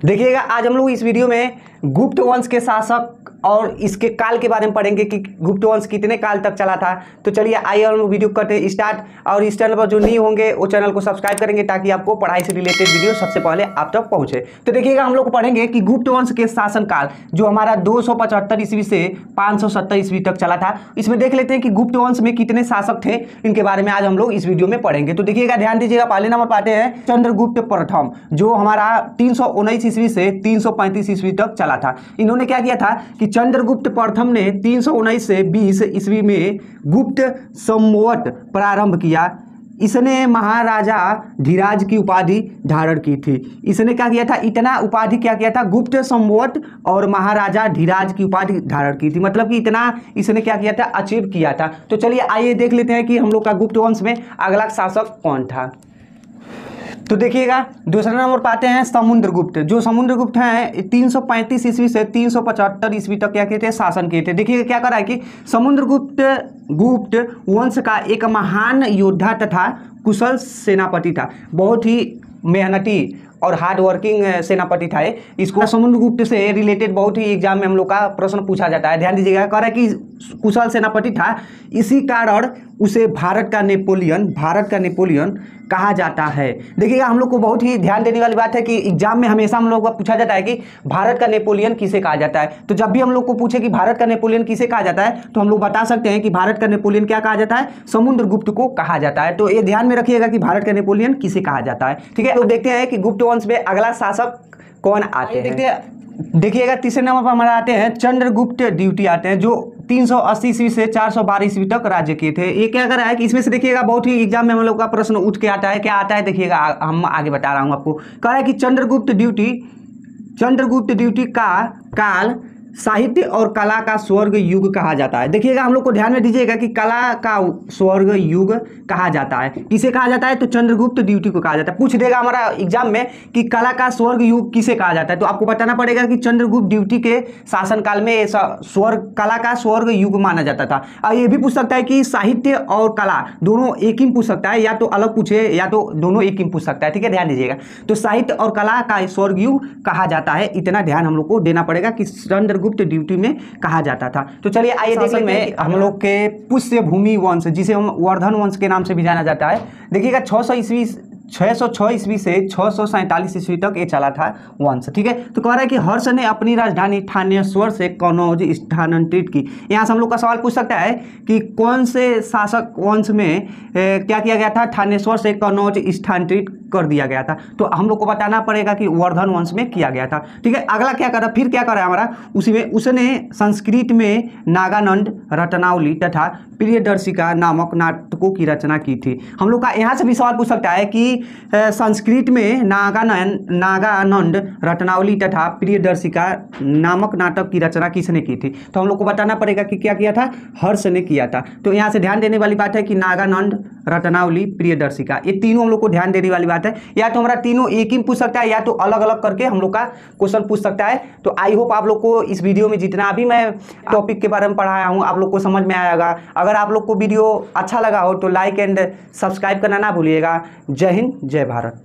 देखिएगा आज हम लोग इस वीडियो में गुप्त वंश के शासक और इसके काल के बारे में पढ़ेंगे कि गुप्त वंश कितने काल तक चला था। तो चलिए आइए हम लोग वीडियो करते हैं स्टार्ट। और इस चैनल पर जो नहीं होंगे वो चैनल को सब्सक्राइब करेंगे ताकि आपको पढ़ाई से रिलेटेड वीडियो सबसे पहले आप तक पहुंचे। तो देखिएगा हम लोग पढ़ेंगे कि गुप्त वंश के शासनकाल जो हमारा 275 ईस्वी से 570 ईस्वी तक चला था। इसमें देख लेते हैं कि गुप्त वंश में कितने शासक थे, इनके बारे में आज हम लोग इस वीडियो में पढ़ेंगे। तो देखिएगा ध्यान दीजिएगा, पहले नंबर पाते हैं चंद्रगुप्त प्रथम जो हमारा 319 ईस्वी से 335 ईस्वी तक चला था। इन्होंने क्या किया था कि चंद्रगुप्त प्रथम ने 319 से 20 ईस्वी में गुप्त संवत प्रारंभ किया। इसने महाराजा धीराज की उपाधि धारण की थी। इसने क्या किया था, इतना उपाधि क्या किया था, गुप्त संवत और महाराजा धीराज की उपाधि धारण की थी। मतलब कि इतना इसने क्या किया था, अचीव किया था। तो चलिए आइए देख लेते हैं कि हम लोग का गुप्त वंश में अगला शासक कौन था। तो देखिएगा दूसरा नंबर पाते हैं समुद्रगुप्त। जो समुद्रगुप्त हैं 335 ईस्वी से 375 ईस्वी तक क्या किए थे, शासन किए थे। देखिए क्या करा है कि समुद्रगुप्त गुप्त वंश का एक महान योद्धा तथा कुशल सेनापति था। बहुत ही मेहनती और हार्ड वर्किंग सेनापति था। इसको समुद्रगुप्त से रिलेटेड बहुत ही एग्जाम में हम लोग का प्रश्न पूछा जाता है। ध्यान दीजिएगा, कह रहा है कि कुशल सेनापति था, इसी कारण उसे भारत का नेपोलियन कहा जाता है। देखिएगा हम लोग को बहुत ही ध्यान देने वाली बात है कि एग्जाम में हमेशा हम लोग को पूछा जाता है कि भारत का नेपोलियन किसे कहा जाता है। तो जब भी हम लोग को पूछे कि भारत का नेपोलियन किसे कहा जाता है तो हम लोग बता सकते हैं कि भारत का नेपोलियन क्या कहा जाता है, समुद्रगुप्त को कहा जाता है। तो ये ध्यान में रखिएगा कि भारत का नेपोलियन किसे कहा जाता है। ठीक है, तो देखते हैं कि गुप्त वंश में अगला शासक कौन आते हैं। देखिएगा तीसरे नंबर पर हमारा आते हैं चंद्रगुप्त द्वितीय आते हैं जो 380 ईस्वी से 412 ईस्वी तक राज्य किए थे। ये क्या कर रहा है कि इसमें से देखिएगा बहुत ही एग्जाम में हम लोग का प्रश्न उठ के आता है। क्या आता है देखिएगा, हम आगे बता रहा हूँ आपको। कह रहा है कि चंद्रगुप्त द्वितीय का काल साहित्य और कला का स्वर्ग युग कहा जाता है। देखिएगा हम लोग को ध्यान में दीजिएगा कि कला का स्वर्ग युग कहा जाता है। किसे कहा जाता है, तो चंद्रगुप्त द्वितीय को कहा जाता है। पूछ देगा हमारा एग्जाम में कि कला का स्वर्ग युग किसे कहा जाता है, तो आपको बताना पड़ेगा कि चंद्रगुप्त द्वितीय के शासनकाल में कला का स्वर्ग युग माना जाता था। और ये भी पूछ सकता है कि साहित्य और कला दोनों एक ही पूछ सकता है, या तो अलग पूछे या तो दोनों एक ही पूछ सकता है। ठीक है, ध्यान दीजिएगा। तो साहित्य और कला का स्वर्ग युग कहा जाता है, इतना ध्यान हम लोग को देना पड़ेगा कि चंद्रगुप्त ड्यूटी में कहा जाता था। तो चलिए आइए देखते हैं हम लोग के पुष्य भूमि वंश जिसे हम वर्धन वंश के नाम से भी जाना जाता है। देखिएगा 606 ईस्वी से 647 ईस्वी तक ये चला था वंश। ठीक है, तो कह रहा है कि हर्ष ने अपनी राजधानी थानेश्वर से कनौज स्थानांतरित की। यहाँ से हम लोग का सवाल पूछ सकता है कि कौन से शासक वंश में क्या किया गया था, थानेश्वर से कनौज स्थानांतरित कर दिया गया था। तो हम लोग को बताना पड़ेगा कि वर्धन वंश में किया गया था। ठीक है, अगला क्या करा, फिर क्या करा हमारा, उसी में उसने संस्कृत में नागानंद, रत्नावली तथा प्रियदर्शिका नामक नाटकों की रचना की थी। हम लोग का यहाँ से भी सवाल पूछ सकता है कि संस्कृत में नागानंद, रत्नावली तथा प्रियदर्शिका नामक नाटक की रचना किसने की थी। तो हम लोग को बताना पड़ेगा कि क्या किया था, हर्ष ने किया था। तो यहाँ से ध्यान देने वाली बात है कि नागानंद, रत्नावली, प्रियदर्शिका, ये तीनों हम लोग को ध्यान देने वाली बात है। या तो हमारा तीनों एक ही पूछ सकता है या तो अलग अलग करके हम लोग का क्वेश्चन पूछ सकता है। तो आई होप आप लोग को इस वीडियो में जितना भी मैं टॉपिक के बारे में पढ़ाया हूँ आप लोग को समझ में आएगा। अगर आप लोग को वीडियो अच्छा लगा हो तो लाइक एंड सब्सक्राइब करना ना भूलिएगा। जय हिंद, जय भारत।